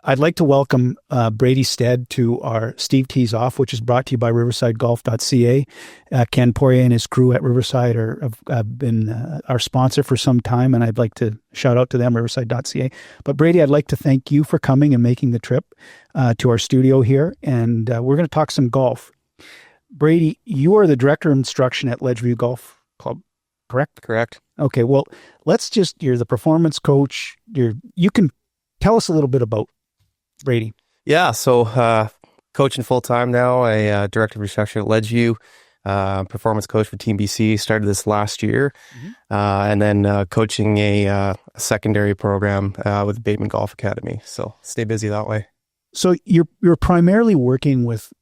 I'd like to welcome Brady Stead to our Steve Tees Off, which is brought to you by riversidegolf.ca. Ken Poirier and his crew at Riverside have been our sponsor for some time, and I'd like to shout out to them, riverside.ca. But Brady, I'd like to thank you for coming and making the trip to our studio here, and we're going to talk some golf. Brady, you are the director of instruction at Ledgeview Golf Club, correct? Correct. Okay, well, you're the performance coach. You can tell us a little bit about Brady. Yeah, so coaching full-time now, a director of instruction at Ledgeview, performance coach for Team BC, started this last year, and then coaching a secondary program with Bateman Golf Academy. So stay busy that way. So you're primarily working with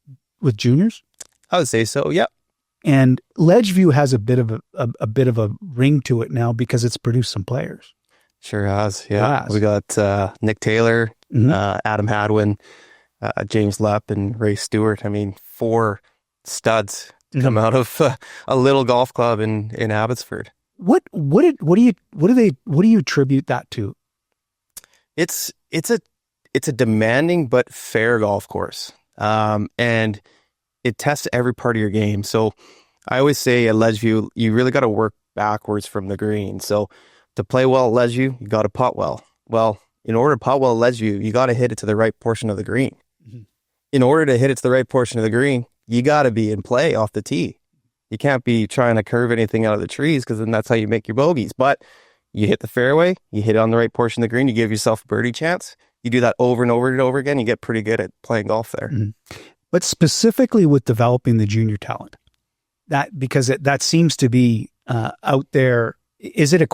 juniors? I would say so, yeah. And Ledgeview has a bit of a ring to it now because it's produced some players. Sure has, yeah. We got Nick Taylor, Adam Hadwin, James Lepp, and Ray Stewart. I mean, 4 studs come out of a little golf club in Abbotsford. What do you attribute that to? It's a demanding but fair golf course, and it tests every part of your game. So I always say at Ledgeview, you really got to work backwards from the green. So to play well at Ledgeview, you got to putt well. Well, in order to putt well at Ledgeview, you got to hit it to the right portion of the green. In order to hit it to the right portion of the green, you got to be in play off the tee. You can't be trying to curve anything out of the trees, because then that's how you make your bogeys. But you hit the fairway, you hit it on the right portion of the green, you give yourself a birdie chance. You do that over and over and over again, you get pretty good at playing golf there. But specifically with developing the junior talent, because that seems to be out there. Is it a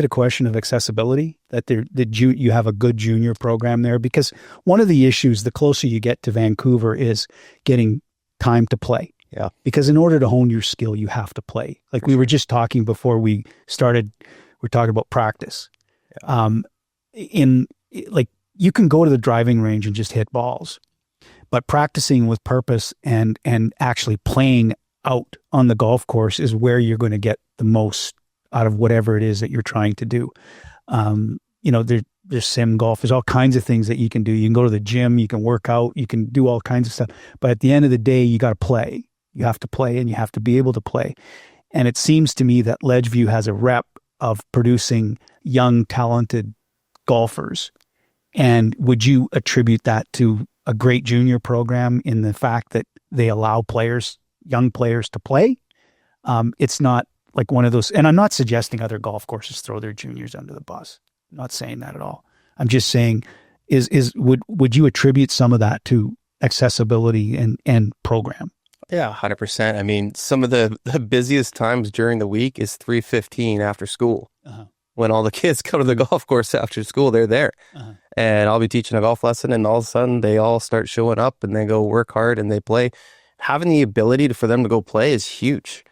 question of accessibility that you have a good junior program there? Because one of the issues, the closer you get to Vancouver, is getting time to play. Yeah. Because in order to hone your skill, you have to play. Like we were just talking before we started, we're talking about practice. Yeah. You can go to the driving range and just hit balls, but practicing with purpose and actually playing out on the golf course is where you're going to get the most out of whatever it is that you're trying to do. There's sim golf. There's all kinds of things that you can do. You can go to the gym, you can work out, you can do all kinds of stuff. But at the end of the day, you got to play. You have to play, and you have to be able to play. And it seems to me that Ledgeview has a rep of producing young, talented golfers. And would you attribute that to a great junior program in the fact that they allow young players to play? It's not like one of those, and I'm not suggesting other golf courses throw their juniors under the bus. I'm not saying that at all. I'm just saying, would you attribute some of that to accessibility and program? Yeah, 100%. I mean, some of the busiest times during the week is 3:15 after school. When all the kids come to the golf course after school, they're there. And I'll be teaching a golf lesson, and all of a sudden they all start showing up and they go work hard and they play. Having the ability for them to go play is huge.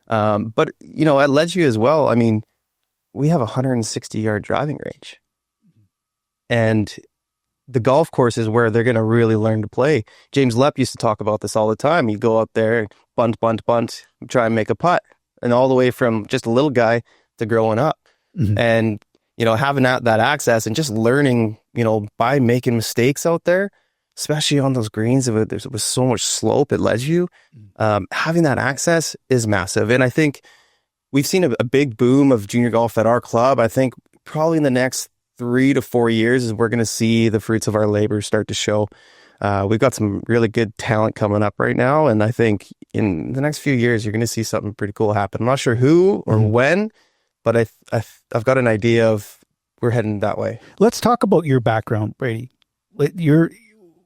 But, at Ledgeview as well, I mean, we have a 160-yard driving range. And the golf course is where they're going to really learn to play. James Lepp used to talk about this all the time. He'd go out there, bunt, try and make a putt. And all the way from just a little guy to growing up. And, having that access and just learning, by making mistakes out there, especially on those greens, there was so much slope at Ledgeview. Having that access is massive. And I think we've seen a big boom of junior golf at our club. I think probably in the next 3 to 4 years is we're going to see the fruits of our labor start to show. We've got some really good talent coming up right now. And I think in the next few years, you're going to see something pretty cool happen. I'm not sure who or when, but I've got an idea of we're heading that way. Let's talk about your background, Brady. You're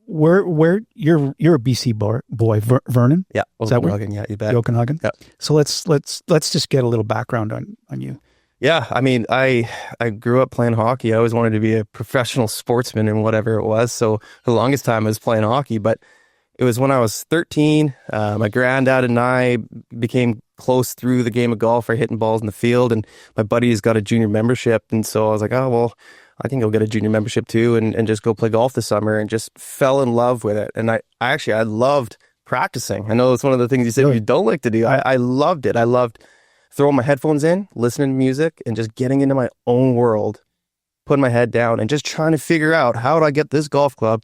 a BC boy, Vernon. Yeah, is that Okanagan? Yeah, you bet. Okanagan. Yeah. So let's just get a little background on you. Yeah, I mean, I grew up playing hockey. I always wanted to be a professional sportsman in whatever it was. So the longest time I was playing hockey, but it was when I was 13. My granddad and I became close through the game of golf. We're hitting balls in the field, and my buddy's got a junior membership. And so I was like, oh, well, I think I'll get a junior membership too and just go play golf this summer, and just fell in love with it. And I loved practicing. I know it's one of the things you said you don't like to do. I loved it. I loved throwing my headphones in, listening to music, and just getting into my own world putting my head down and just trying to figure out how do I get this golf club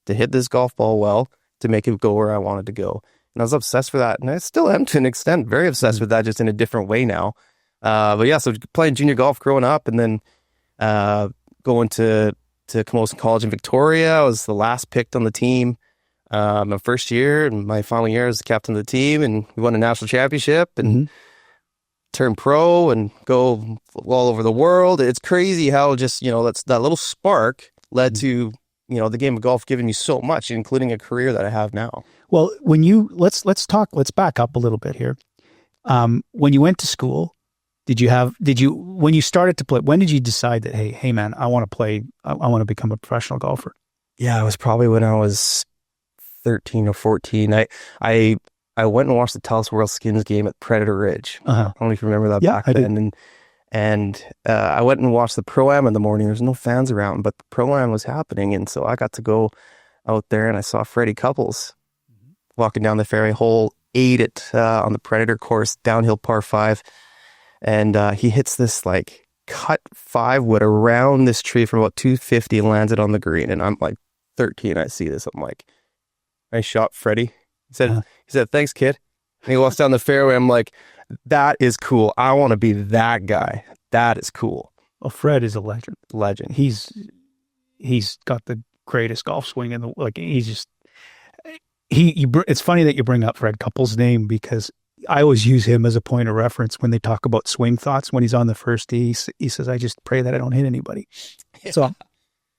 to hit this golf ball well to make it go where I wanted to go. And I was obsessed with that. And I still am to an extent, very obsessed with that, just in a different way now. But yeah, so playing junior golf growing up, and then going to Camosun College in Victoria. I was the last picked on the team my first year, and my final year as the captain of the team, and we won a national championship and turned pro and go all over the world. It's crazy how just, that little spark led to, the game of golf giving me so much, including a career that I have now. Well, let's back up a little bit here. When you went to school, when you started to play, when did you decide that, hey man, I want to play, I want to become a professional golfer? Yeah, it was probably when I was 13 or 14. I went and watched the Telus World Skins game at Predator Ridge. I don't know if you remember that back then. And I went and watched the Pro-Am in the morning. There's no fans around, but the Pro-Am was happening. And so I got to go out there, and I saw Freddie Couples walking down the fairway, hole 8 on the Predator course, downhill par 5. And he hits this cut 5-wood around this tree from about 250 and lands it on the green. And I'm 13. I see this. I'm like, nice shot, Freddie. He said, thanks, kid. And he walks down the fairway. I'm like, that is cool. I want to be that guy. That is cool. Well, Fred is a legend. He's got the greatest golf swing in the, he's just, it's funny that you bring up Fred Couples' name, because I always use him as a point of reference when they talk about swing thoughts. When he's on the first tee, he says, I just pray that I don't hit anybody. Yeah. So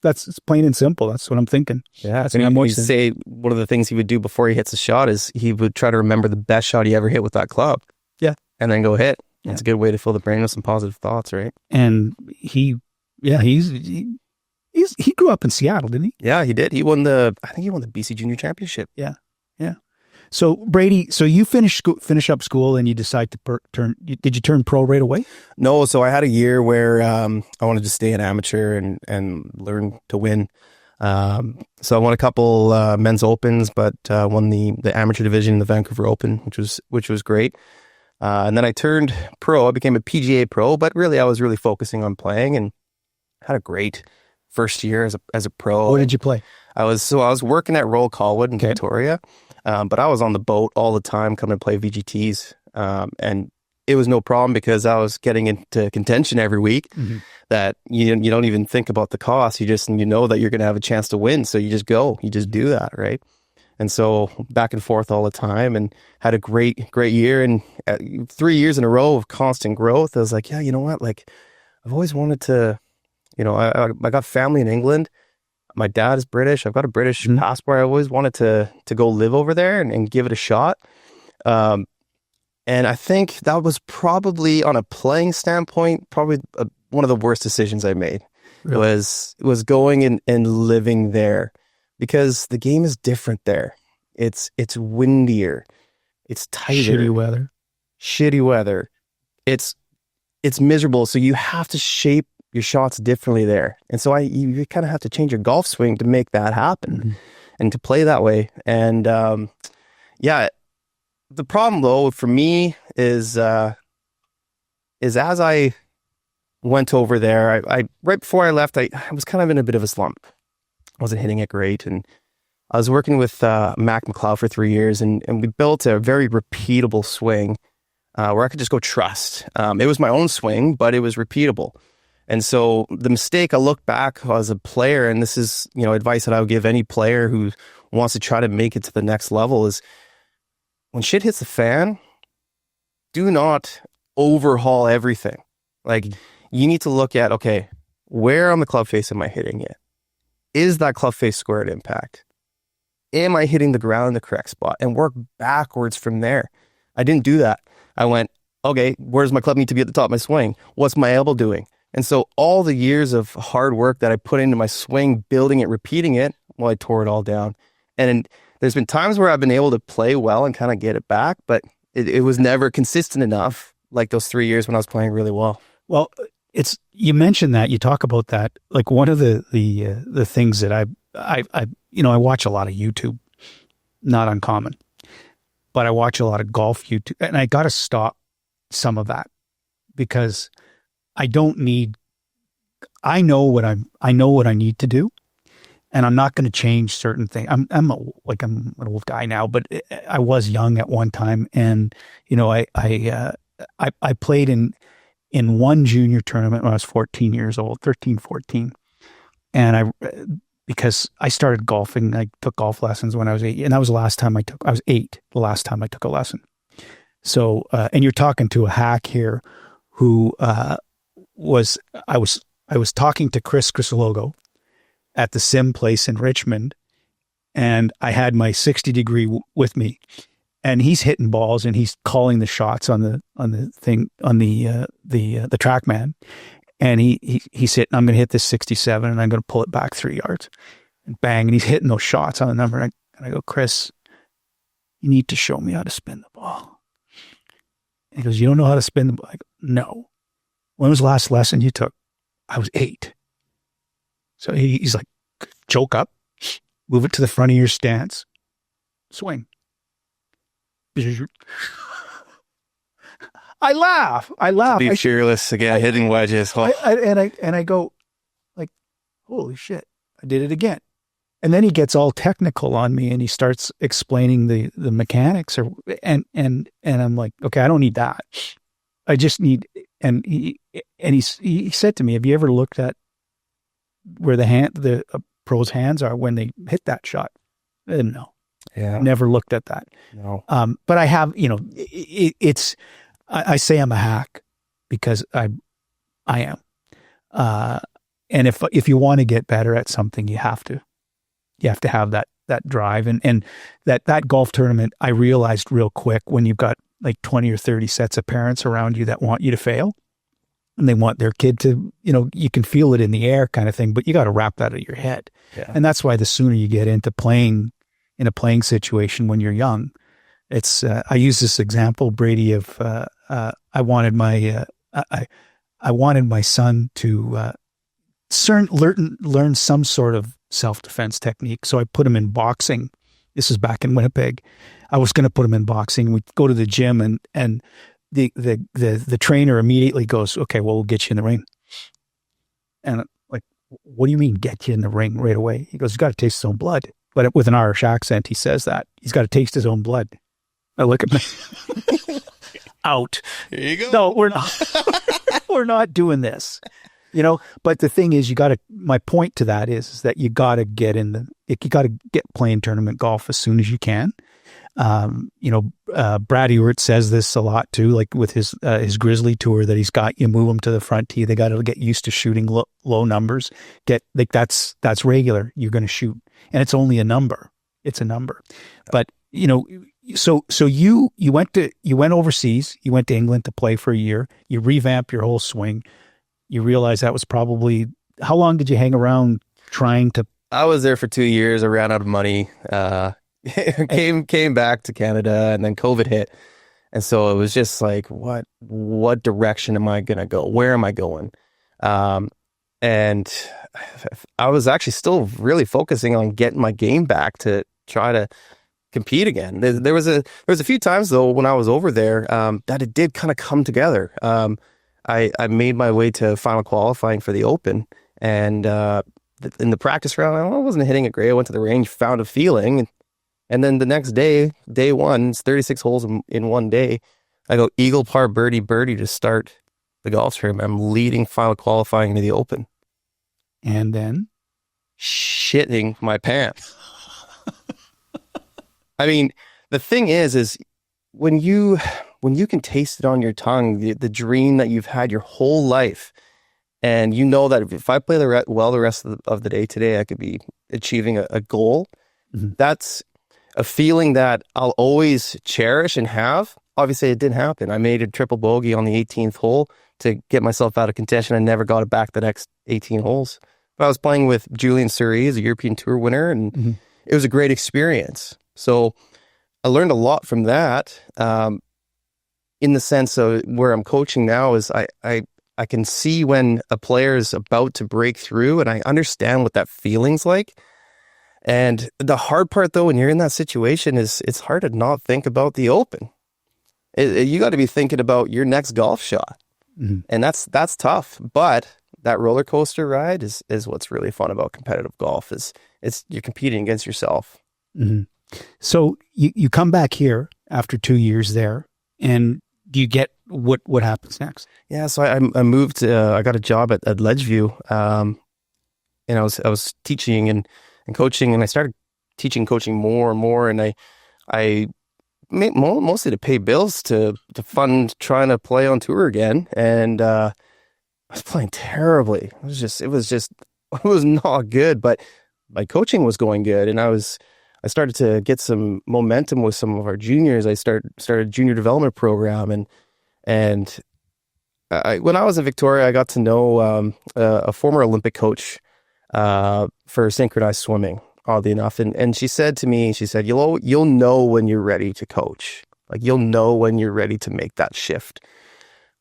it's plain and simple. That's what I'm thinking. Yeah. That's what I'm say one of the things he would do before he hits a shot is he would try to remember the best shot he ever hit with that club. Yeah. And then go hit. Yeah. It's a good way to fill the brain with some positive thoughts, right? And he grew up in Seattle, didn't he? Yeah, he did. I think he won the BC Junior Championship. Yeah. Yeah. So Brady, you finish up school and you decide to did you turn pro right away? No. So I had a year where I wanted to stay an amateur and learn to win. So I won a couple men's opens, but won the amateur division in the Vancouver Open, which was great. And then I turned pro. I became a PGA pro, but really I was really focusing on playing, and had a great first year as a pro. What did you play? I was working at Royal Colwood in Victoria, but I was on the boat all the time, coming to play VGTs, and it was no problem because I was getting into contention every week. That you don't even think about the cost. You know that you're going to have a chance to win, so you just go, you just do that, right? And so back and forth all the time, and had a great year, and 3 years in a row of constant growth. I was like, yeah, you know what? I've always wanted to, I got family in England. My dad is British. I've got a British passport. I always wanted to go live over there and give it a shot. And I think that was probably, on a playing standpoint, probably one of the worst decisions I made. Really? was going and living there, because the game is different there. It's windier. It's tighter. Shitty weather. It's miserable. So you have to shape your shots differently there. And so you kind of have to change your golf swing to make that happen and to play that way. And yeah, the problem though for me is as I went over there, I right before I left, I was kind of in a bit of a slump. I wasn't hitting it great, and I was working with Mac McLeod for 3 years, and we built a very repeatable swing where I could just go trust. It was my own swing, but it was repeatable. And so the mistake, I look back as a player, and this is advice that I would give any player who wants to try to make it to the next level, is when shit hits the fan, do not overhaul everything. You need to look at, okay, where on the club face am I hitting it? Is that club face square at impact? Am I hitting the ground in the correct spot? And work backwards from there. I didn't do that. I went, okay, where's my club need to be at the top of my swing? What's my elbow doing? And so all the years of hard work that I put into my swing, building it, repeating it, well, I tore it all down. And there's been times where I've been able to play well and kind of get it back, but it was never consistent enough, like those 3 years when I was playing really well. Well, you mentioned that, you talk about that. Like, one of the things that I watch a lot of YouTube, not uncommon, but I watch a lot of golf YouTube, and I got to stop some of that, because I don't need I know what I need to do, and I'm not going to change certain things. I'm an old guy now, but I was young at one time, and I played in one junior tournament when I was 14 years old, 13, 14. And because I started golfing, I took golf lessons when I was 8, and that was I was 8 the last time I took a lesson. So, and you're talking to a hack here who, I was talking to Chris Crisologo at the Sim place in Richmond, and I had my 60 degree with me, and he's hitting balls and he's calling the shots on the TrackMan, and he's hitting. I'm going to hit this 67 and I'm going to pull it back 3 yards, and bang, and he's hitting those shots on the number. And I go, Chris, you need to show me how to spin the ball. And he goes, you don't know how to spin the ball? I go, no. When was the last lesson you took? I was 8. So he's like, choke up, move it to the front of your stance, swing. I laugh. Be fearless again, hitting wedges. I go, like, holy shit, I did it again. And then he gets all technical on me and he starts explaining the mechanics, and I'm like, okay, I don't need that. I just need, and he said to me, have you ever looked at where the pro's hands are when they hit that shot? No. Yeah. Never looked at that. No. But I have, I say I'm a hack because I am. And if you want to get better at something, you have to have that drive. And that golf tournament, I realized real quick, when you've got like 20 or 30 sets of parents around you that want you to fail, and they want their kid to, you can feel it in the air kind of thing, but you got to wrap that out of your head. Yeah. And that's why the sooner you get into playing in a playing situation when you're young, it's, I use this example, Brady, of, I wanted my son to, learn some sort of self-defense technique. So I put him in boxing. This is back in Winnipeg. I was going to put him in boxing. We'd go to the gym, and the trainer immediately goes, okay, well, we'll get you in the ring. And I'm like, what do you mean get you in the ring right away? He goes, he's got to taste his own blood. But with an Irish accent, he says that. He's got to taste his own blood. I look at me. Out. Here you go. No, we're not. We're not doing this. But the thing is, my point to that is that you got to get playing tournament golf as soon as you can. Brad Ewart says this a lot too, like with his Grizzly tour that he's got, you move them to the front tee. They got to get used to shooting low numbers. That's regular. You're going to shoot, and it's only a number. It's a number. But, so you went overseas, you went to England to play for a year, you revamp your whole swing. You realize that was probably, how long did you hang around trying to? I was there for 2 years. I ran out of money. Came back to Canada, and then COVID hit. And so it was just like, what direction am I going to go? Where am I going? And I was actually still really focusing on getting my game back to try to compete again. There was a few times though, when I was over there, that it did kind of come together. I made my way to final qualifying for the Open, and in the practice round, I wasn't hitting it great. I went to the range, found a feeling, and then the next day, day one, it's 36 holes in one day. I go eagle, par, birdie to start the golf tournament. I'm leading final qualifying to the Open, and then shitting my pants. I mean, the thing is when you can taste it on your tongue, the dream that you've had your whole life, and you know that if I play the rest of the day today, I could be achieving a goal. Mm-hmm. That's a feeling that I'll always cherish and have. Obviously, it didn't happen. I made a triple bogey on the 18th hole to get myself out of contention. I never got it back the next 18 holes. But I was playing with Julian Suri, as a European Tour winner, and mm-hmm. It was a great experience. So I learned a lot from that. In the sense of where I'm coaching now is I can see when a player is about to break through, and I understand what that feeling's like. And the hard part though, when you're in that situation, is it's hard to not think about the Open. You got to be thinking about your next golf shot. Mm-hmm. And that's tough. But that roller coaster ride is what's really fun about competitive golf. You're competing against yourself. Mm-hmm. So you come back here after 2 years there, and do you get what happens next? Yeah, so I moved. I got a job at Ledgeview, and I was teaching and coaching, and I started coaching more and more, and I mostly to pay bills to fund trying to play on tour again, and I was playing terribly. It was not good, but my coaching was going good, and I started to get some momentum with some of our juniors. I started a junior development program, and when I was in Victoria, I got to know a former Olympic coach for synchronized swimming, oddly enough. And she said to me, you'll know when you're ready to coach. Like, you'll know when you're ready to make that shift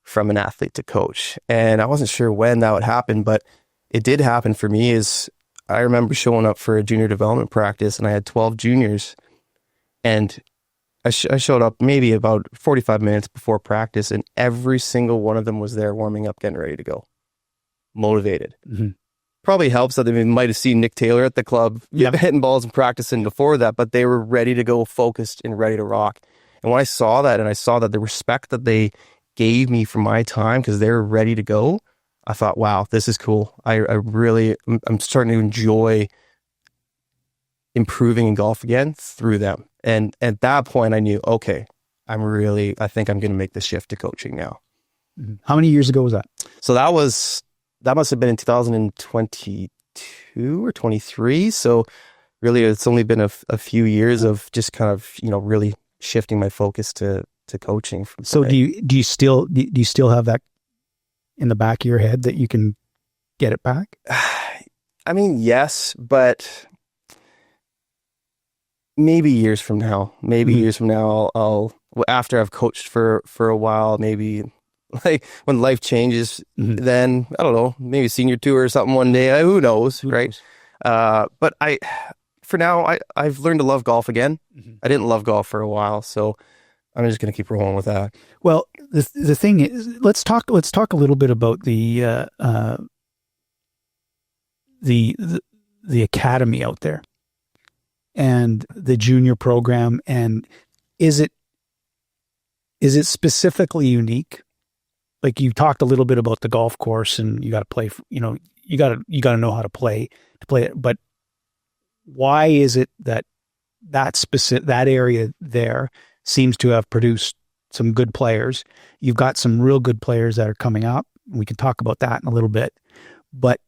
from an athlete to coach. And I wasn't sure when that would happen, but it did happen for me. I remember showing up for a junior development practice, and I had 12 juniors, and I showed up maybe about 45 minutes before practice, and every single one of them was there warming up, getting ready to go, motivated. Mm-hmm. Probably helps that they might have seen Nick Taylor at the club hitting balls and practicing before that, but they were ready to go, focused and ready to rock. And when I saw that, and I saw that the respect that they gave me for my time because they were ready to go, I thought, wow, this is cool. I'm starting to enjoy improving in golf again through them. And at that point I knew, okay, I think I'm going to make the shift to coaching now. Mm-hmm. How many years ago was that? So that must have been in 2022 or 23. So really it's only been a few years of just kind of, really shifting my focus to coaching. So do you still have that in the back of your head that you can get it back? I mean, yes, but maybe years from now, I'll after I've coached for a while, maybe like when life changes, then I don't know, maybe senior tour or something one day, who knows, right? But for now, I've learned to love golf again. I didn't love golf for a while, so I'm just going to keep rolling with that. Well, the thing is, let's talk a little bit about the academy out there and the junior program. And is it specifically unique? Like, you talked a little bit about the golf course, and you got to play, you got to know how to play it. But why is it that area there seems to have produced some good players? You've got some real good players that are coming up. We can talk about that in a little bit. But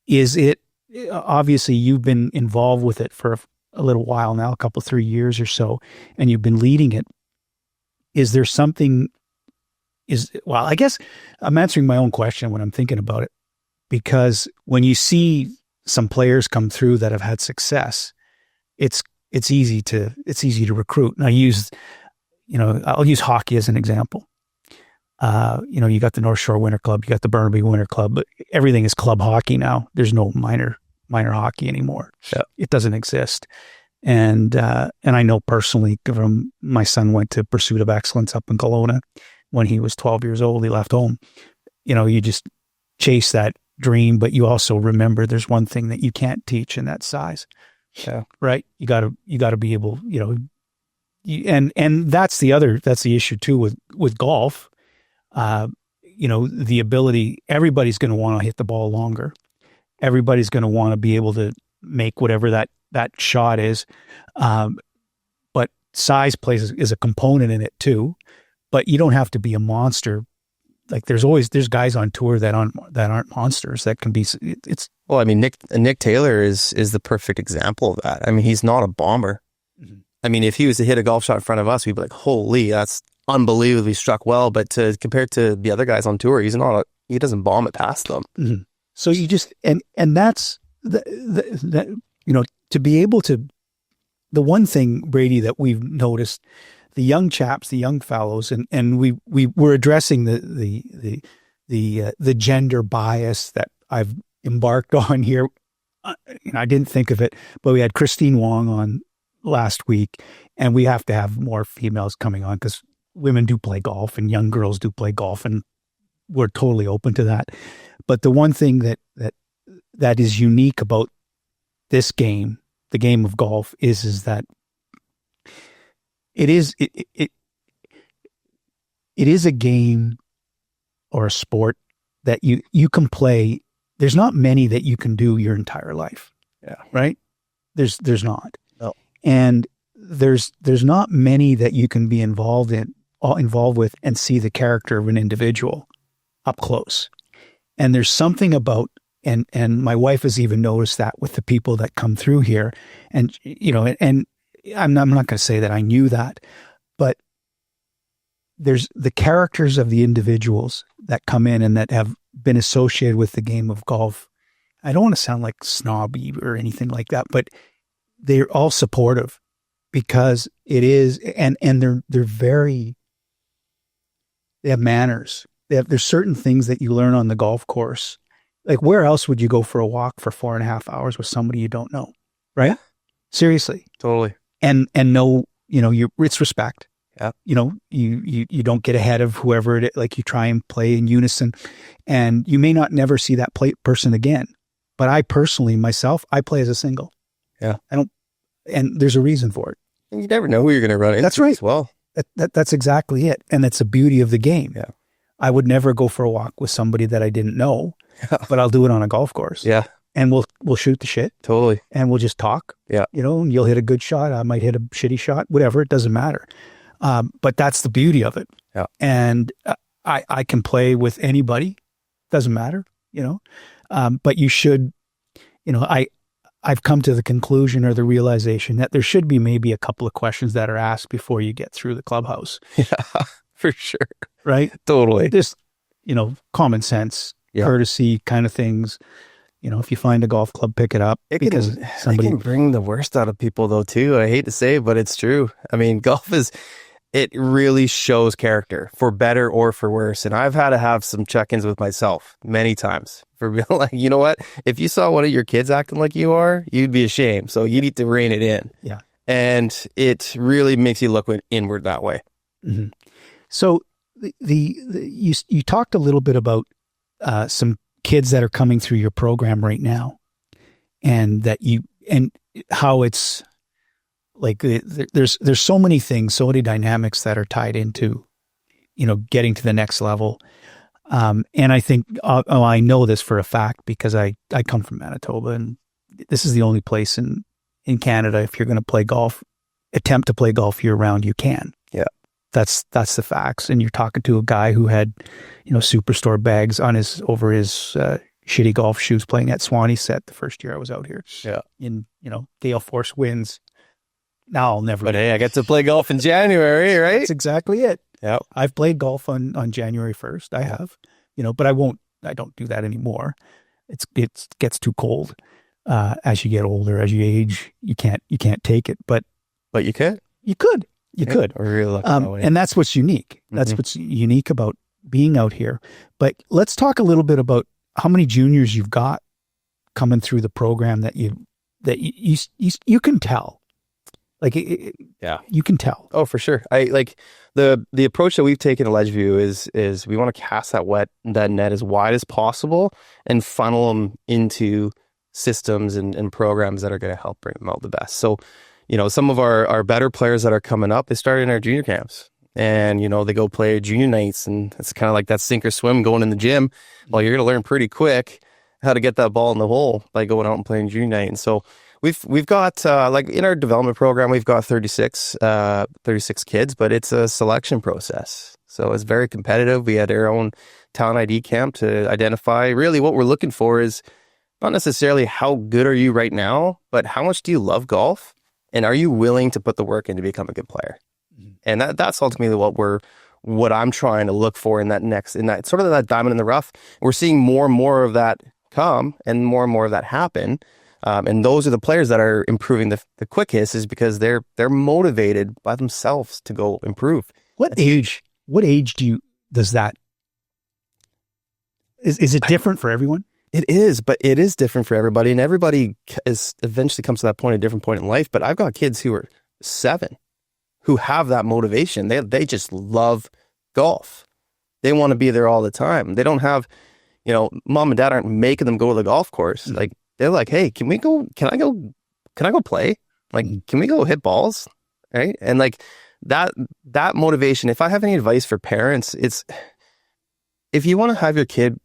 is it, obviously you've been involved with it for a little while now, 3 years or so, and you've been leading it. Is there something, I guess I'm answering my own question when I'm thinking about it, because when you see some players come through that have had success, it's easy to recruit. And I'll use hockey as an example. You got the North Shore Winter Club, you got the Burnaby Winter Club, but everything is club hockey now. There's no minor hockey anymore. Yeah. It doesn't exist. And I know personally from my son went to Pursuit of Excellence up in Kelowna when he was 12 years old. He left home. You just chase that dream, but you also remember there's one thing that you can't teach, and that's size. Yeah. Right. You got to be able, and that's the issue too with golf. The ability, everybody's going to want to hit the ball longer. Everybody's going to want to be able to make whatever that shot is. But size is a component in it too, but you don't have to be a monster. Like, there's guys on tour that aren't monsters that can be, well, I mean, Nick Taylor is the perfect example of that. I mean, he's not a bomber. Mm-hmm. I mean, if he was to hit a golf shot in front of us, we'd be like, holy, that's unbelievably struck well. But compared to the other guys on tour, he doesn't bomb it past them. Mm-hmm. So you just, and that's that, to be able to, the one thing, Brady, that we've noticed, the young chaps, the young fellows, and we were addressing the gender bias that I've embarked on here. I didn't think of it, but we had Christine Wong on last week, and we have to have more females coming on because women do play golf and young girls do play golf, and we're totally open to that. But the one thing that is unique about this game, the game of golf, is that it is a game or a sport that you can play. There's not many that you can do your entire life. Yeah. Right? There's not. No. And there's not many that you can be involved with and see the character of an individual up close. And there's something about, and my wife has even noticed that with the people that come through here. And, and I'm not going to say that I knew that, but there's the characters of the individuals that come in and that have been associated with the game of golf. I don't want to sound like snobby or anything like that, but they're all supportive because it is, and they have manners. There's certain things that you learn on the golf course. Like, where else would you go for a walk for 4.5 hours with somebody you don't know? Right? Yeah. Seriously. Totally. And no, it's respect. Yeah. You don't get ahead of whoever it is. Like, you try and play in unison, and you may not never see that person again. But I personally, myself, I play as a single. Yeah. And there's a reason for it. And you never know who you're going to run into. That's right. As well. That's exactly it. And that's the beauty of the game. Yeah. I would never go for a walk with somebody that I didn't know, but I'll do it on a golf course. Yeah. And we'll shoot the shit. Totally. And we'll just talk. Yeah. And you'll hit a good shot. I might hit a shitty shot, whatever. It doesn't matter. But that's the beauty of it. Yeah. And I can play with anybody. Doesn't matter, but you should, I've come to the conclusion or the realization that there should be maybe a couple of questions that are asked before you get through the clubhouse. Yeah, for sure. Right? Totally. Just, common sense, courtesy kind of things. If you find a golf club, pick it up. It can bring the worst out of people though too. I hate to say it, but it's true. I mean, golf it really shows character for better or for worse. And I've had to have some check-ins with myself many times for being like, you know what? If you saw one of your kids acting like you are, you'd be ashamed. So you need to rein it in. Yeah. And it really makes you look inward that way. Mm-hmm. So you talked a little bit about some kids that are coming through your program right now, and how it's like there's so many things, so many dynamics that are tied into getting to the next level. And I think I know this for a fact because I come from Manitoba, and this is the only place in Canada, if you're going to attempt to play golf year round, you can. Yeah. That's the facts. And you're talking to a guy who had, Superstore bags over his shitty golf shoes playing at Swanee Set the first year I was out here. Yeah. In, gale force winds. Now I'll never. But hey, I get to play golf in January, right? That's exactly it. Yeah. I've played golf on January 1st. I have, but I don't do that anymore. It gets too cold. As you get older, as you age, you can't take it, but you could. You could. We're really lucky that way. And that's what's unique. That's what's unique about being out here. But let's talk a little bit about how many juniors you've got coming through the program that you can tell. Like, you can tell. Oh, for sure. I like the approach that we've taken to Ledgeview is we want to cast that net as wide as possible and funnel them into systems and programs that are going to help bring them out the best. So, some of our better players that are coming up, they started in our junior camps, and, they go play junior nights, and it's kind of like that sink or swim going in the gym. Well, you're going to learn pretty quick how to get that ball in the hole by going out and playing junior night. And so we've got, like in our development program, we've got 36 kids, but it's a selection process. So it's very competitive. We had our own talent ID camp to identify really what we're looking for is not necessarily how good are you right now, but how much do you love golf? And are you willing to put the work in to become a good player? Mm-hmm. And that's ultimately what I'm trying to look for in that sort of that diamond in the rough. We're seeing more and more of that come and more of that happen. And those are the players that are improving the quickest is because they're motivated by themselves to go improve. What age does that, is it different for everyone? It is, but it is different for everybody, and everybody eventually comes to that point, a different point in life. But I've got kids who are 7 who have that motivation. They just love golf. They want to be there all the time. They don't have, mom and dad aren't making them go to the golf course. Like, they're like, hey, can I go play? Like, can we go hit balls? Right. And like that motivation, if I have any advice for parents, it's if you want to have your kid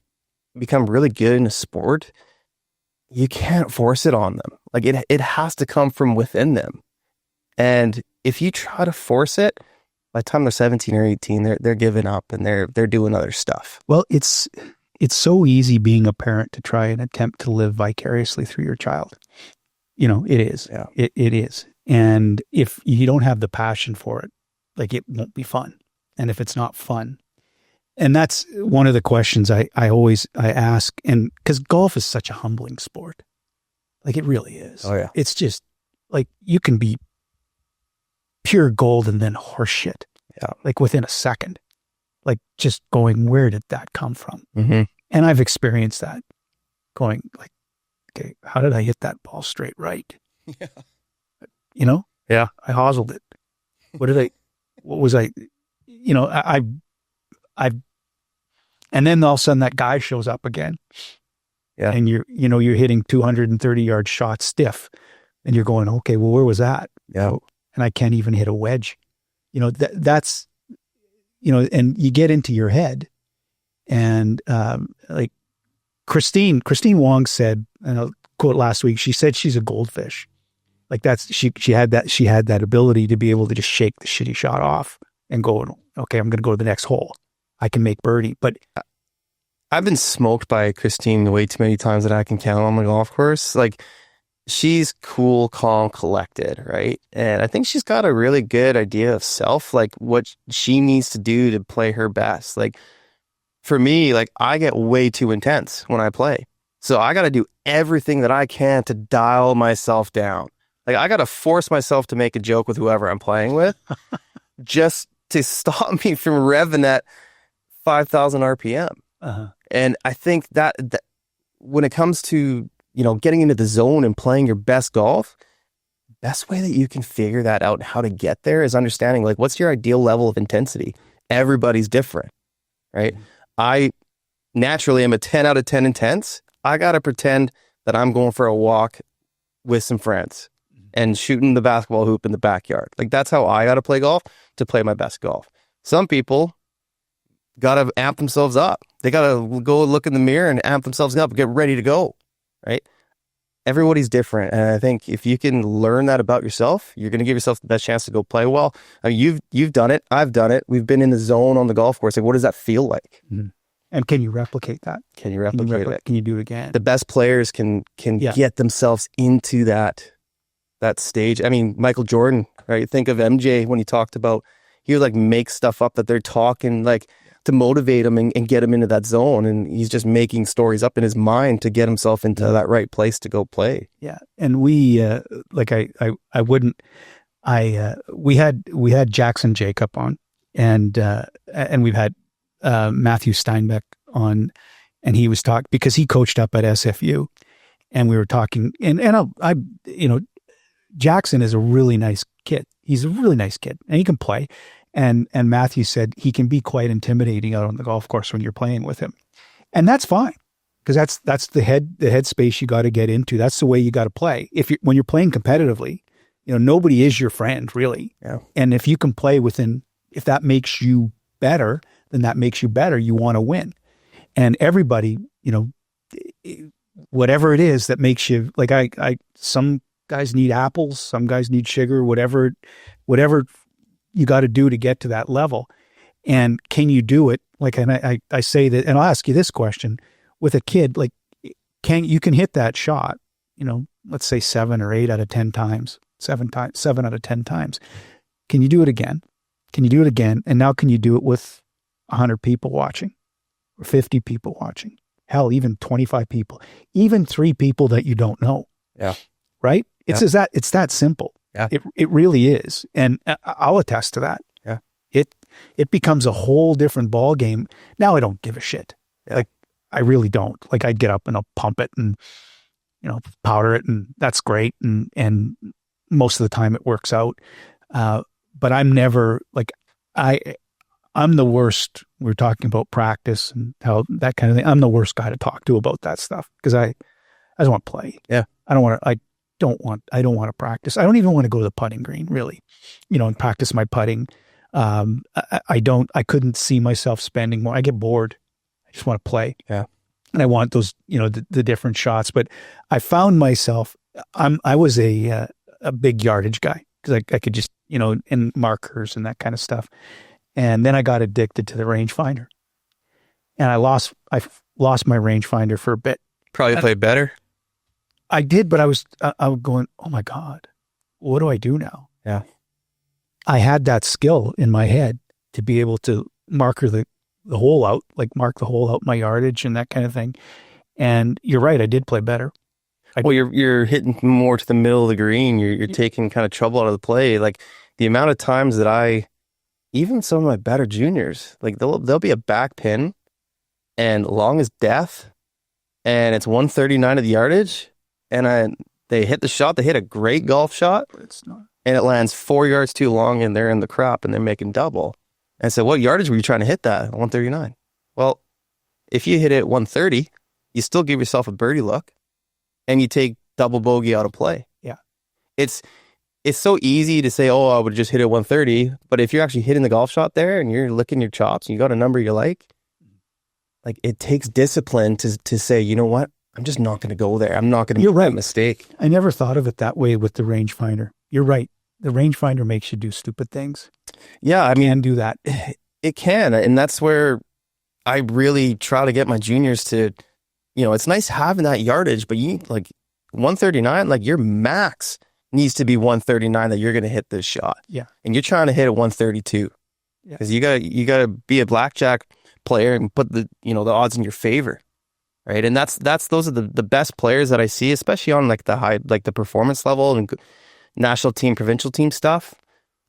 become really good in a sport, you can't force it on them. Like it has to come from within them. And if you try to force it, by the time they're 17 or 18, they're giving up and they're doing other stuff. Well, it's so easy being a parent to try and attempt to live vicariously through your child. It is. Yeah. It is. And if you don't have the passion for it, like, it won't be fun. And if it's not fun, and that's one of the questions I ask, and because golf is such a humbling sport, like, it really is. Oh yeah. It's just like, you can be pure gold and then horseshit. Yeah. Like within a second, like just going, where did that come from? Mm-hmm. And I've experienced that, going like, okay, how did I hit that ball straight right? Yeah. Yeah. I hoselled it. What was I, and then all of a sudden that guy shows up again. Yeah. And you're hitting 230-yard shots stiff, and you're going, okay, well, where was that? Yeah. And I can't even hit a wedge. That's, and you get into your head, and like Christine Wong said, and I'll quote last week, she said she's a goldfish. Like, that's, she had that ability to be able to just shake the shitty shot off and go, okay, I'm going to go to the next hole. I can make birdie. But I've been smoked by Christine way too many times that I can count on the golf course. Like, she's cool, calm, collected, right? And I think she's got a really good idea of self, like what she needs to do to play her best. Like, for me, like, I get way too intense when I play. So I got to do everything that I can to dial myself down. Like, I got to force myself to make a joke with whoever I'm playing with just to stop me from revving at 5,000 RPM. uh-huh. And I think that when it comes to, getting into the zone and playing your best golf, best way that you can figure that out and how to get there is understanding, like, what's your ideal level of intensity? Everybody's different, right? Mm-hmm. I naturally am a 10 out of 10 intense. I got to pretend that I'm going for a walk with some friends and shooting the basketball hoop in the backyard. Like, that's how I got to play golf to play my best golf. Some people got to amp themselves up. They got to go look in the mirror and amp themselves up and get ready to go, right? Everybody's different. And I think if you can learn that about yourself, you're going to give yourself the best chance to go play well. I mean, you've done it. I've done it. We've been in the zone on the golf course. Like, what does that feel like? Mm-hmm. And can you replicate that? Can you replicate it? Can you do it again? The best players can get themselves into that stage. I mean, Michael Jordan, right? Think of MJ when he talked about, he would like make stuff up that they're talking, like, to motivate him and get him into that zone. And he's just making stories up in his mind to get himself into that right place to go play. Yeah. And we, we had Jackson Jacob on, and we've had Matthew Steinbeck on, and he was talking, because he coached up at SFU, and we were talking, and Jackson is a really nice kid. He's a really nice kid, and he can play. And Matthew said he can be quite intimidating out on the golf course when you're playing with him. And that's fine, because that's the headspace you got to get into. That's the way you got to play. When you're playing competitively, nobody is your friend, really. Yeah. And if you can play if that makes you better, then that makes you better. You want to win. And everybody, whatever it is that makes you, like, some guys need apples, some guys need sugar, whatever you got to do to get to that level. And can you do it? Like, and I say that, and I'll ask you this question with a kid, like, you can hit that shot, let's say 7 or 8 out of 10 times, 7 out of 10 times. Can you do it again? Can you do it again? And now can you do it with 100 people watching, or 50 people watching? Hell, even 25 people, even 3 people that you don't know. Yeah. Right? It's that simple. Yeah. It really is. And I'll attest to that. Yeah. It becomes a whole different ball game. Now I don't give a shit. Yeah. Like, I really don't. Like, I'd get up and I'll pump it and, powder it, and that's great. And most of the time it works out. But I'm never like, I'm I'm the worst. We're talking about practice and how that kind of thing. I'm the worst guy to talk to about that stuff because I just want to play. Yeah. I don't want to practice. I don't even want to go to the putting green really, and practice my putting. I couldn't see myself spending more. I get bored. I just want to play. Yeah. And I want those, the different shots. But I found myself, I was a big yardage guy because I could just, and markers and that kind of stuff. And then I got addicted to the rangefinder, and I lost my rangefinder for a bit. Probably played better. I did, but I was going, oh my God, what do I do now? Yeah. I had that skill in my head to be able to marker the hole out, like mark the hole out, my yardage and that kind of thing. And you're right, I did play better. Well, you're hitting more to the middle of the green. You're taking kind of trouble out of the play. Like the amount of times that even some of my better juniors, like there'll be a back pin and long as death, and it's 139 of the yardage, and they hit the shot. They hit a great golf shot, But it's not. and it lands 4 yards too long, and they're in the crop, and they're making double. And I said, what yardage were you trying to hit that? 139. Well, if you hit it 130, you still give yourself a birdie look, and you take double bogey out of play. Yeah. It's so easy to say, oh, I would just hit it 130. But if you're actually hitting the golf shot there and you're licking your chops and you got a number you like it takes discipline to say, you know what? I'm just not going to go there. I'm not going to make that mistake. I never thought of it that way with the rangefinder. You're right. The rangefinder makes you do stupid things. Yeah, I mean, can do that. It can. And that's where I really try to get my juniors to, it's nice having that yardage, but you like 139, like your max needs to be 139 that you're going to hit this shot. Yeah. And you're trying to hit a 132 because you got to be a blackjack player and put the odds in your favor. Right. And those are the best players that I see, especially on like the high, like the performance level and national team, provincial team stuff.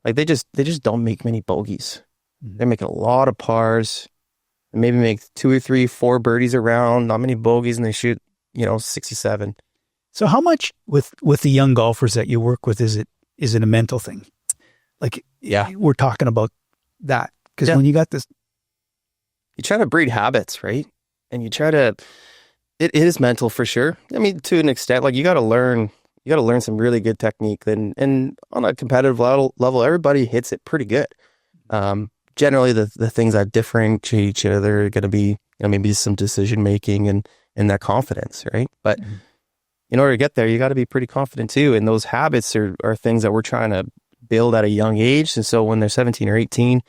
Like they just don't make many bogeys. Mm-hmm. They're making a lot of pars. And maybe make 2 or 3, 4 birdies around, not many bogeys, and they shoot, 67. So how much with the young golfers that you work with, is it a mental thing? Like, yeah, we're talking about that because when you got this, you try to breed habits, right? And you try to, it is mental for sure. I mean, to an extent, like you got to learn some really good technique. And on a competitive level, everybody hits it pretty good. Generally, the things that differentiate each other are going to be, maybe some decision making and that confidence, right? But in order to get there, you got to be pretty confident too. And those habits are things that we're trying to build at a young age. And so when they're 17 or 18,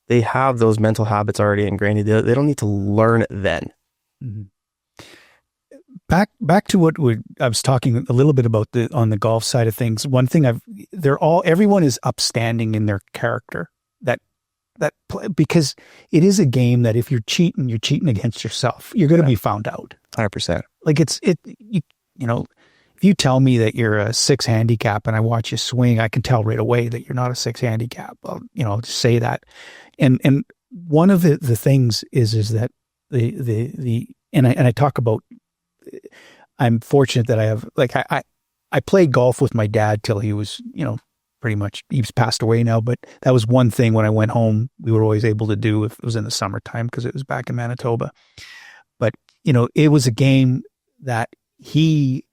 they have those mental habits already ingrained. They don't need to learn it then. Mm-hmm. Back to what I was talking a little bit about on the golf side of things. One thing everyone is upstanding in their character. Because it is a game that if you're cheating against yourself. You're going to be found out. 100%. Like if you tell me that you're a 6 handicap and I watch you swing, I can tell right away that you're not a 6 handicap. I'll just say that. And one of the things is that I talk about, I'm fortunate that I have, like, I played golf with my dad till he was, pretty much, he's passed away now, but that was one thing when I went home, we were always able to do if it was in the summertime because it was back in Manitoba. But, it was a game that he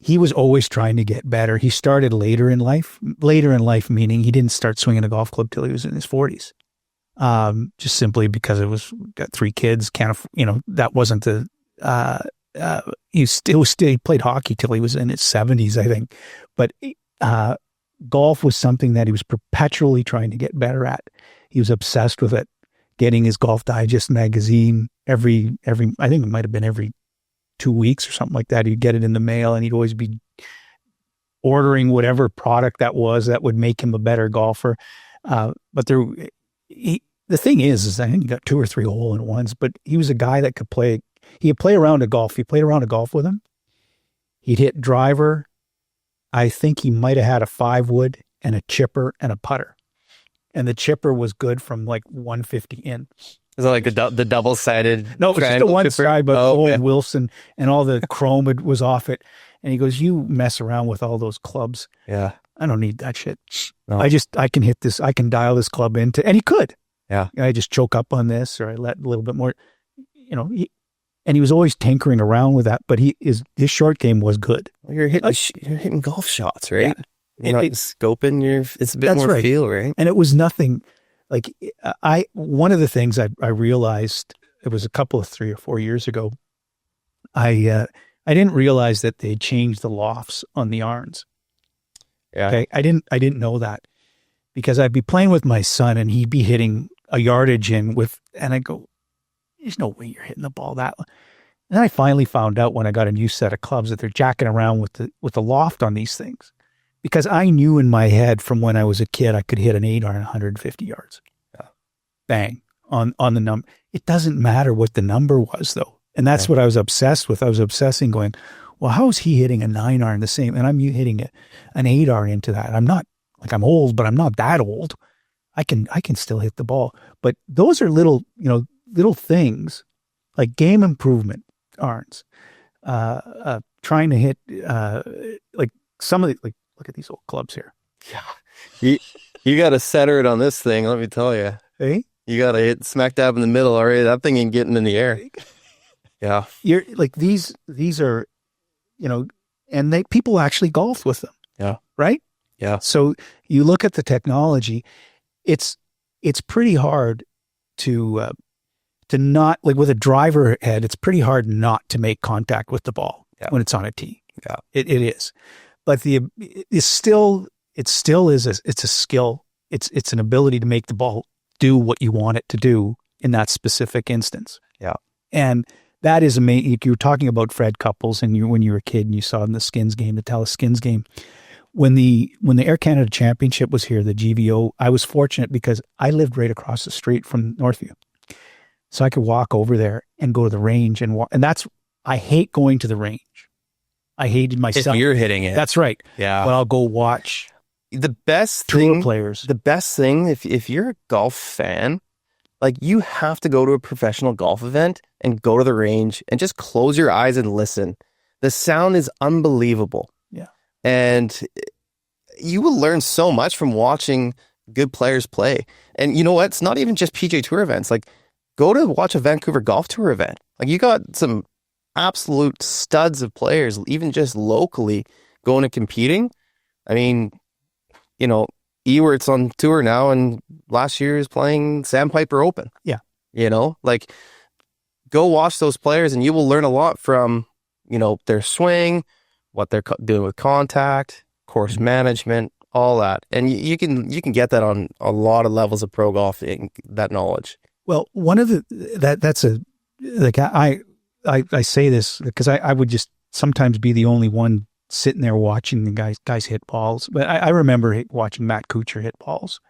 was always trying to get better. He started later in life meaning he didn't start swinging a golf club till he was in his 40s. Just simply because got 3 kids, that wasn't he played hockey till he was in his 70s, I think. But, golf was something that he was perpetually trying to get better at. He was obsessed with it, getting his Golf Digest magazine every, I think it might've been every 2 weeks or something like that. He'd get it in the mail and he'd always be ordering whatever product that would make him a better golfer. But the thing is I think he got 2 or 3 hole-in-ones, but he was a guy that could play. He'd play around a golf. He played around a golf with him. He'd hit driver. I think he might have had a 5-wood and a chipper and a putter. And the chipper was good from like 150 in. Is it like the double-sided? No, it was just the one side, but Wilson and all the chrome was off it. And he goes, you mess around with all those clubs. Yeah. I don't need that shit. No. I can hit this. I can dial this club into, and he could. Yeah. I just choke up on this, or I let a little bit more, and he was always tinkering around with that, but his short game was good. Well, you're hitting golf shots, right? Yeah. You're not scoping, it's a bit more right. feel, right? And it was nothing like one of the things I realized, it was a couple of 3 or 4 years ago. I didn't realize that they changed the lofts on the irons. Yeah. Okay. I didn't know that, because I'd be playing with my son and he'd be hitting a yardage and I go, there's no way you're hitting the ball that way. And I finally found out when I got a new set of clubs that they're jacking around with the loft on these things, because I knew in my head from when I was a kid, I could hit an 8 iron 150 yards. Yeah. Bang on the number. It doesn't matter what the number was though. And that's what I was obsessed with. I was obsessing going, well, how is he hitting a 9 iron the same? And I'm hitting an 8 iron into that. I'm not like, I'm old, but I'm not that old. I can still hit the ball. But those are little things like game improvement irons. Trying to hit like some of the, like, look at these old clubs here. Yeah. You got to center it on this thing, let me tell you. Hey? You got to hit smack dab in the middle already. That thing ain't getting in the air. Yeah. You're like, these are, and people actually golf with them. Yeah. Right? Yeah. So you look at the technology, it's pretty hard to not, like with a driver head, it's pretty hard not to make contact with the ball when it's on a tee. Yeah. It is. But it's still a skill. It's an ability to make the ball do what you want it to do in that specific instance. Yeah. And that is amazing. You were talking about Fred Couples, and when you were a kid and you saw in the Skins game, the Tallis Skins game, when the Air Canada Championship was here, the GVO, I was fortunate because I lived right across the street from Northview. So I could walk over there and go to the range and walk. And I hate going to the range. I hated myself. If you're hitting it. That's right. Yeah. But I'll go watch the best tour players. The best thing, if you're a golf fan, like, you have to go to a professional golf event and go to the range and just close your eyes and listen. The sound is unbelievable. Yeah. And you will learn so much from watching good players play. And you know what? It's not even just PGA Tour events. Like, go to watch a Vancouver Golf Tour event. Like, you got some absolute studs of players, even just locally, going and competing. I mean, Ewert's on tour now, and last year is playing Sandpiper Open. Yeah. Like, go watch those players and you will learn a lot from, their swing, what they're doing with contact, course management, all that. And you can get that on a lot of levels of pro golfing, that knowledge. Well, one of I say this because I would just sometimes be the only one sitting there watching the guys hit balls. But I remember watching Matt Kuchar hit balls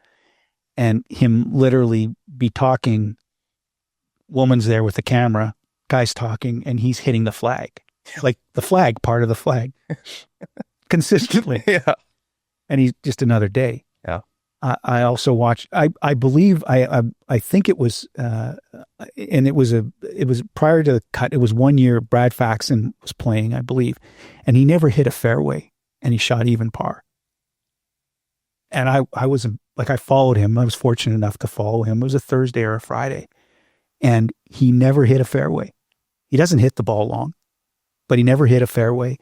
and him literally be talking. Woman's there with the camera, guy's talking, and he's hitting the flag, like the flag, part of the flag, consistently. Yeah. And he's just another day. Yeah. I also watched, I believe, I think it was, and it was prior to the cut. It was 1 year Brad Faxon was playing, I believe, and he never hit a fairway and he shot even par. And I was like, I followed him. I was fortunate enough to follow him. It was a Thursday or a Friday, and he never hit a fairway. He doesn't hit the ball long, but he never hit a fairway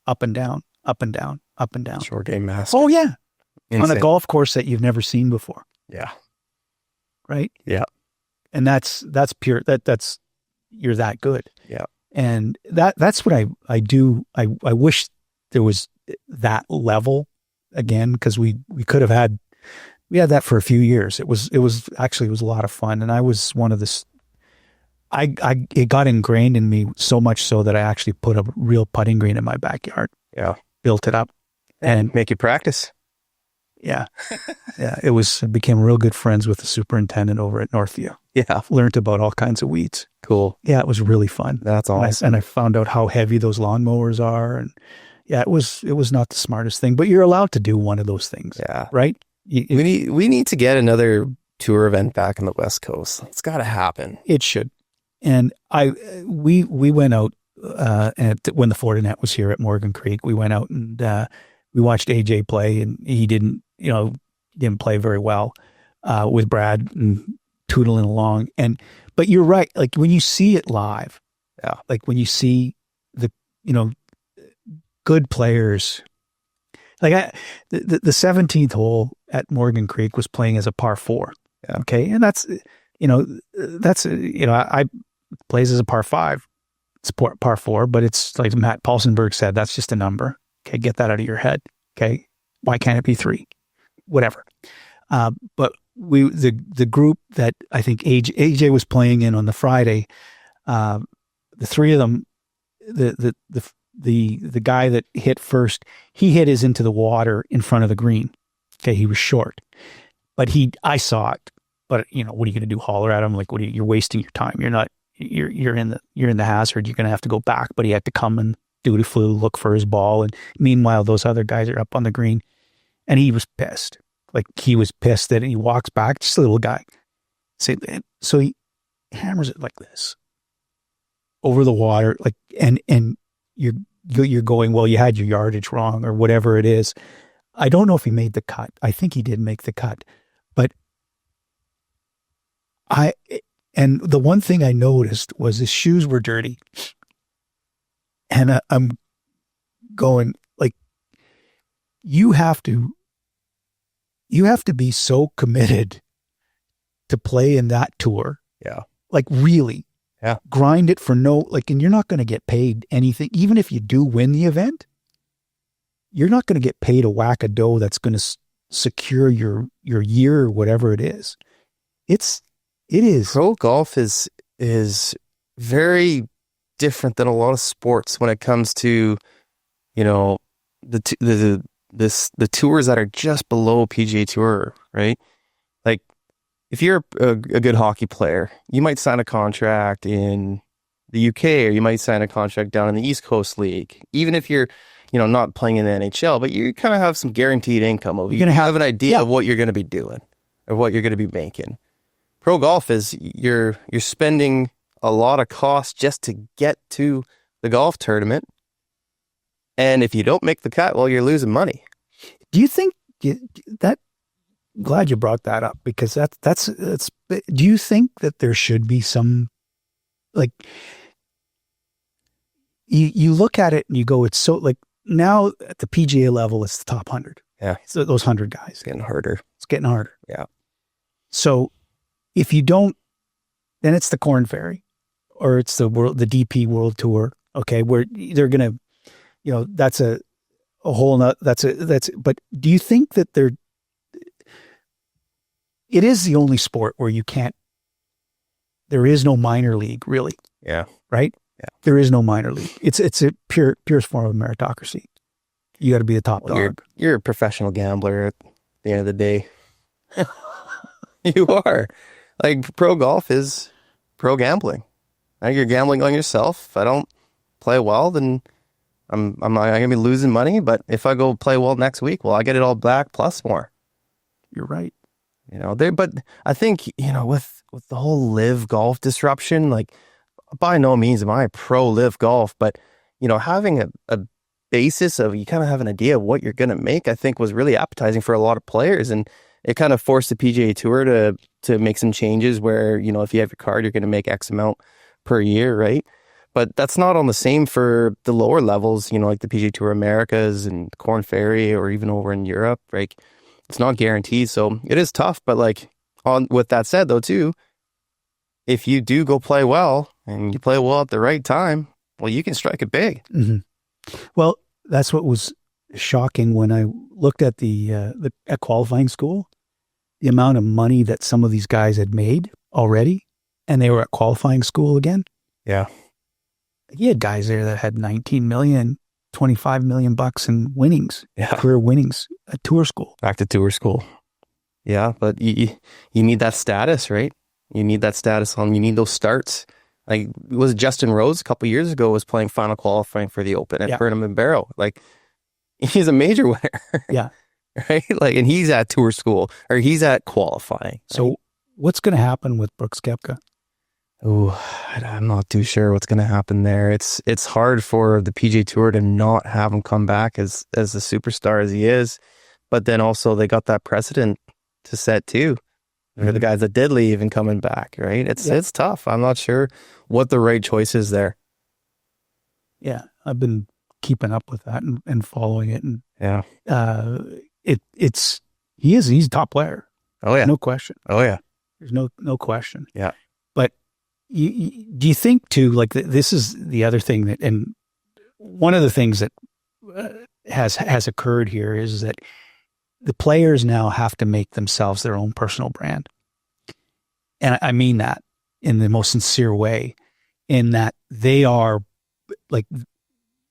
up and down, up and down, up and down. Short game master. Oh yeah. Insane. On a golf course that you've never seen before. Yeah. Right? Yeah. And that's pure, that's you're that good. Yeah. And that's what I do. I wish there was that level again, because we had that for a few years. It was actually a lot of fun. And I was one of the, it got ingrained in me so much so that I actually put a real putting green in my backyard. Yeah. Built it up and make you practice. Yeah. Yeah. I became real good friends with the superintendent over at Northview. Yeah. Learned about all kinds of weeds. Cool. Yeah. It was really fun. That's awesome. And I found out how heavy those lawnmowers are. And yeah, it was not the smartest thing, but you're allowed to do one of those things. Yeah. Right. We need to get another tour event back on the West Coast. It's got to happen. It should. And we went out, when the Florida Net was here at Morgan Creek, we went out and, we watched AJ play, and he didn't play very well, with Brad. And tootling along. But you're right. Like when you see it live, like when you see the, good players, like the 17th hole at Morgan Creek was playing as a par 4. Yeah. Okay. And that's, I plays as a par 5. It's par 4, but it's like Matt Paulsenberg said, that's just a number. Okay. Get that out of your head. Okay. Why can't it be 3? Whatever. But the group that I think AJ was playing in on the Friday, the 3 of them, the guy that hit first, he hit his into the water in front of the green. Okay. He was short, but I saw it, but what are you going to do? Holler at him? Like, you're wasting your time. You're in the hazard. You're going to have to go back, but he had to come and dutifully look for his ball. And meanwhile, those other guys are up on the green, and he was pissed. Like, he was pissed that he walks back, just a little guy. So he hammers it like this over the water, like, and you're going, well, you had your yardage wrong or whatever it is. I don't know if he made the cut. I think he did make the cut, but and the one thing I noticed was his shoes were dirty, and I'm going, like, you have to be so committed to play in that tour. Yeah. Like, really. Yeah. Grind it for and you're not going to get paid anything. Even if you do win the event, you're not going to get paid a whack of dough that's going to secure your year or whatever it is. It is. Pro golf is very different than a lot of sports when it comes to, the tours that are just below PGA Tour, right? Like, if you're a good hockey player, you might sign a contract in the UK, or you might sign a contract down in the East Coast League. Even if you're, not playing in the NHL, but you kind of have some guaranteed income. You're going to have an idea of what you're going to be doing or what you're going to be making. Pro golf is you're spending a lot of cost just to get to the golf tournament. And if you don't make the cut, well, you're losing money. Do you think that? Glad you brought that up, because that's. Do you think that there should be some, like, you look at it and you go, it's so, like, now at the PGA level, it's the top 100. Yeah, so those 100 guys. It's getting harder. Yeah. So if you don't, then it's the Corn Ferry, or it's the DP World Tour. Okay, where they're gonna, that's a whole nother. But do you think that it is the only sport where there is no minor league, really. Yeah. Right? Yeah. There is no minor league. It's a purest form of meritocracy. You got to be the top dog. You're a professional gambler at the end of the day. You are. Like, pro golf is pro gambling. Now you're gambling on yourself. If I don't play well, then I'm not going to be losing money. But if I go play well next week, well, I get it all back plus more. You're right. But I think, with the whole live golf disruption, like, by no means am I pro live golf, but, having a basis of, you kind of have an idea of what you're going to make, I think was really appetizing for a lot of players. And it kind of forced the PGA Tour to make some changes where, if you have your card, you're going to make X amount per year, right? But that's not on the same for the lower levels, like the PGA Tour Americas and Corn Ferry, or even over in Europe, right? It's not guaranteed, so it is tough. But, like, with that said, though, too, if you do go play well and you play well at the right time, well, you can strike it big. Mm-hmm. Well, that's what was shocking when I looked at at qualifying school, the amount of money that some of these guys had made already, and they were at qualifying school again. Yeah, you had guys there that had 19 million. $25 million in winnings, career winnings at tour school. Back to tour school. Yeah, but you need that status, right? You need that status you need those starts. Like, was Justin Rose a couple of years ago was playing final qualifying for the Open at Burnham and Barrow. Like, he's a major winner. Yeah. Right? Like, and he's at tour school, or he's at qualifying. So what's going to happen with Brooks Koepka? Oh, I'm not too sure what's going to happen there. It's hard for the PGA Tour to not have him come back as a superstar as he is, but then also they got that precedent to set too. or the guys that did leave and coming back, right? It's tough. I'm not sure what the right choice is there. Yeah, I've been keeping up with that and following it, and he's a top player. Oh yeah, no question. Oh yeah, there's no question. Yeah, but do you think too? Like this is the other thing that, and one of the things that has occurred here is that the players now have to make themselves their own personal brand, and I mean that in the most sincere way. In that they are like,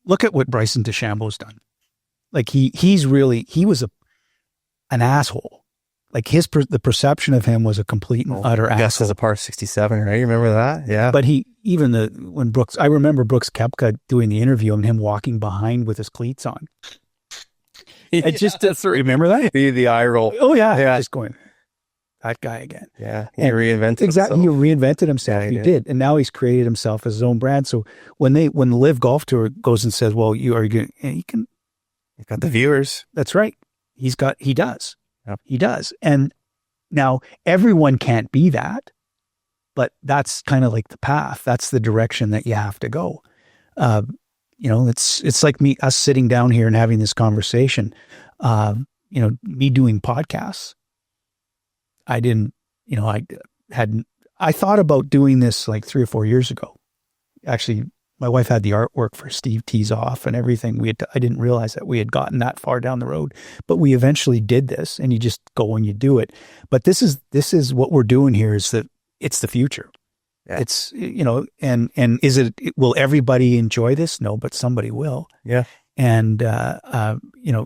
look at what Bryson DeChambeau's done. Like he was an asshole. Like the perception of him was a complete and utter asshole. Yes, as a par 67, right? You remember that? Yeah. But I remember Brooks Koepka doing the interview and him walking behind with his cleats on. Remember that? The eye roll. Oh yeah. Just going, that guy again. Yeah. He reinvented himself. He reinvented himself. Yeah, he did. And now he's created himself as his own brand. So when the Live Golf Tour goes and says, well, you've got the viewers. That's right. He does. Yep. He does. And now everyone can't be that, but that's kind of like the path. That's the direction that you have to go. It's like us sitting down here and having this conversation. Me doing podcasts. I thought about doing this like 3 or 4 years ago. Actually, my wife had the artwork for Steve Tees Off and everything. I didn't realize that we had gotten that far down the road, but we eventually did this, and you just go and you do it. But this is what we're doing here, is that it's the future. Yeah. It's, and will everybody enjoy this? No, but somebody will. Yeah. And,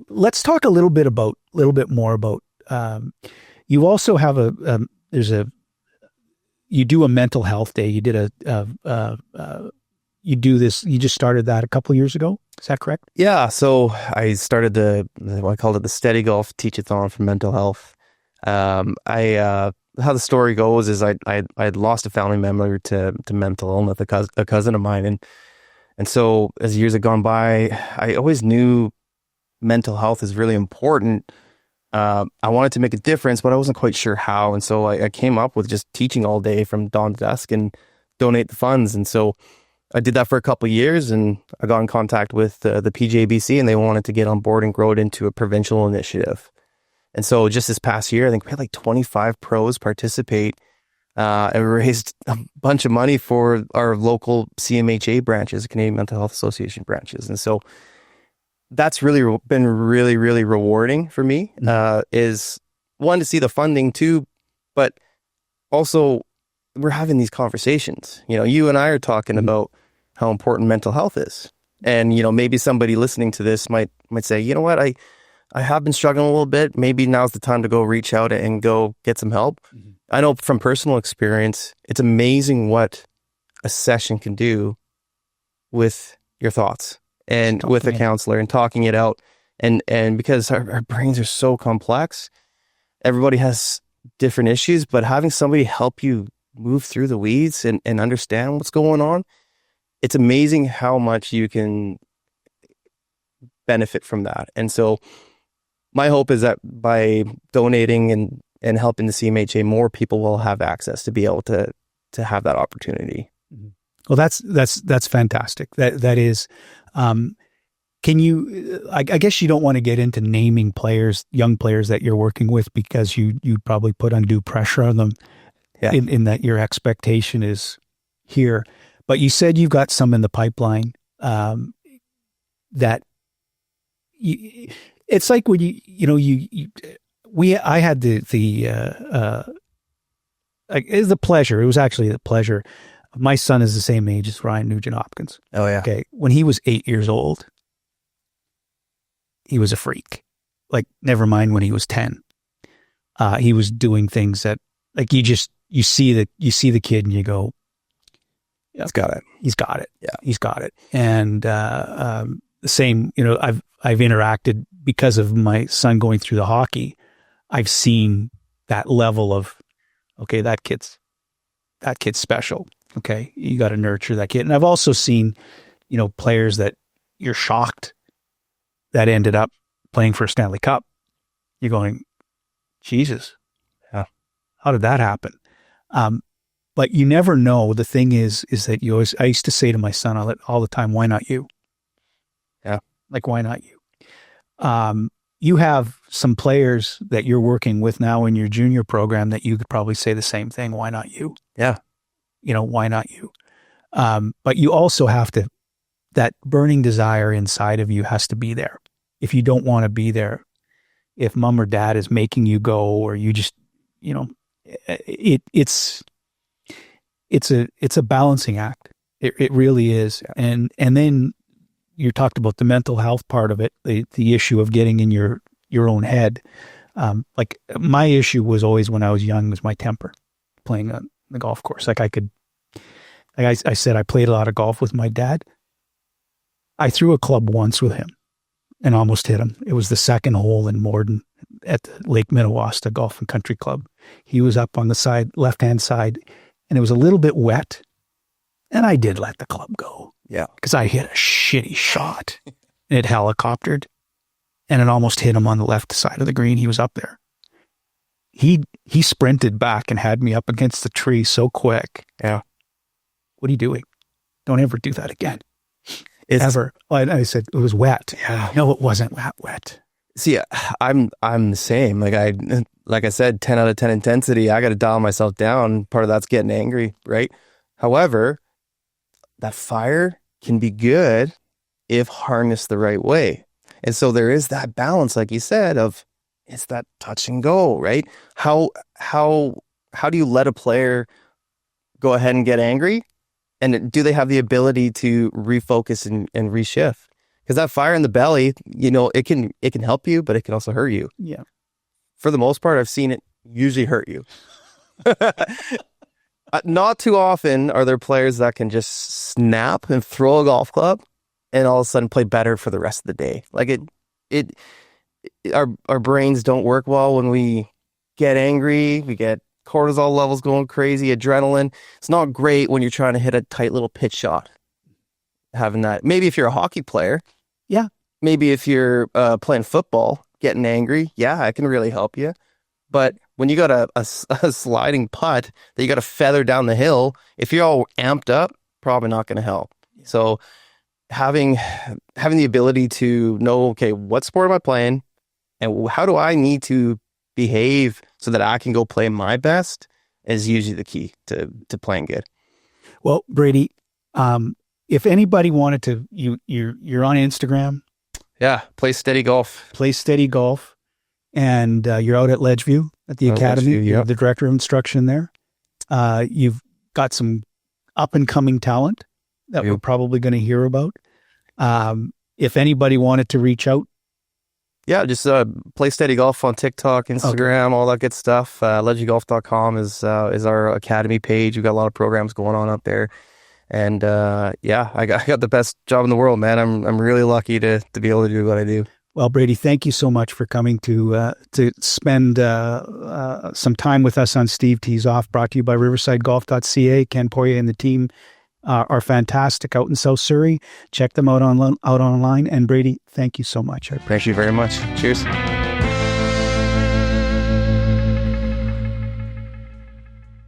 let's talk a little bit more about, you also have you do a mental health day. You did you just started that a couple of years ago. Is that correct? Yeah. So I started I called it the Steady Golf Teach-a-thon for mental health. How the story goes is I'd lost a family member to mental illness, a cousin of mine. And so as years had gone by, I always knew mental health is really important. I wanted to make a difference, but I wasn't quite sure how. And so I came up with just teaching all day from dawn to dusk and donate the funds. And so I did that for a couple of years, and I got in contact with the PGABC, and they wanted to get on board and grow it into a provincial initiative. And so just this past year, I think we had like 25 pros participate, and we raised a bunch of money for our local CMHA branches, Canadian Mental Health Association branches. And so that's really been really, really rewarding for me, is one, to see the funding too, but also we're having these conversations. You and I are talking about how important mental health is. And, maybe somebody listening to this might say, you know what, I have been struggling a little bit. Maybe now's the time to go reach out and go get some help. Mm-hmm. I know from personal experience, it's amazing what a session can do with your thoughts and with a counselor and talking it out. And because our brains are so complex, everybody has different issues, but having somebody help you move through the weeds and understand what's going on, it's amazing how much you can benefit from that. And so my hope is that by donating and helping the CMHA, more people will have access to be able to have that opportunity. Well, that's fantastic. That is, can you, I guess you don't want to get into naming young players that you're working with, because you probably put undue pressure on them. Yeah. In that your expectation is here. But you said you've got some in the pipeline that it's like when I had the pleasure. It was actually the pleasure. My son is the same age as Ryan Nugent-Hopkins. Oh yeah. Okay. When he was 8 years old, he was a freak. Like, never mind when he was 10. He was doing things that, like, you see the kid and you go, yeah, he's got it. He's got it. Yeah, he's got it. And the same, I've interacted because of my son going through the hockey. I've seen that level of, okay, that kid's special. Okay, you got to nurture that kid. And I've also seen, players that you're shocked that ended up playing for a Stanley Cup. You're going, Jesus. Yeah. how did that happen? But you never know. The thing is that I used to say to my son all the time, why not you? Yeah. Like, why not you? You have some players that you're working with now in your junior program that you could probably say the same thing. Why not you? Yeah. Why not you? But you also have to, that burning desire inside of you has to be there. If you don't want to be there, if mom or dad is making you go, or you just, it's a balancing act. It really is. And then you talked about the mental health part of it, the issue of getting in your own head. Like my issue was always when I was young was my temper playing on the golf course. Like I said, I played a lot of golf with my dad. I threw a club once with him and almost hit him. It was the second hole in Morden at Lake Minnewaska Golf and Country Club. He was up on the left-hand side, and it was a little bit wet. And I did let the club go. Yeah. Because I hit a shitty shot. It helicoptered, and it almost hit him on the left side of the green. He was up there. He sprinted back and had me up against the tree so quick. Yeah. What are you doing? Don't ever do that again. Ever. I said, it was wet. Yeah. No, it wasn't wet. See, I'm the same. Like I said, 10 out of 10 intensity. I got to dial myself down. Part of that's getting angry, right? However, that fire can be good if harnessed the right way. And so there is that balance, like you said, of it's that touch and go, right? How do you let a player go ahead and get angry? And do they have the ability to refocus and reshift? Because that fire in the belly, it can help you, but it can also hurt you. Yeah. For the most part, I've seen it usually hurt you. Not too often are there players that can just snap and throw a golf club and all of a sudden play better for the rest of the day. Like our brains don't work well when we get angry. We get cortisol levels going crazy, adrenaline. It's not great when you're trying to hit a tight little pitch shot. Having that, maybe if you're a hockey player, yeah. Maybe if you're playing football, getting angry, yeah, it can really help you. But when you got a sliding putt that you got to feather down the hill, if you're all amped up, probably not going to help. Yeah. So having the ability to know, okay, what sport am I playing, and how do I need to behave so that I can go play my best is usually the key to playing good. Well, Brady, if anybody wanted to, you're on Instagram. Yeah, Play Steady Golf. Play Steady Golf, and you're out at Ledgeview at the Academy. Ledgeview, You're the director of instruction there. You've got some up and coming talent that we're probably going to hear about. If anybody wanted to reach out. Yeah, just Play Steady Golf on TikTok, Instagram, all that good stuff. Ledgeviewgolf.com is our academy page. We've got a lot of programs going on out there. And I got the best job in the world, man. I'm really lucky to be able to do what I do. Well, Brady, thank you so much for coming to spend some time with us on Steve Tees Off, brought to you by riversidegolf.ca. Ken Poirier and the team are fantastic out in South Surrey. Check them out online. And Brady, thank you so much. Thank you very much. Cheers.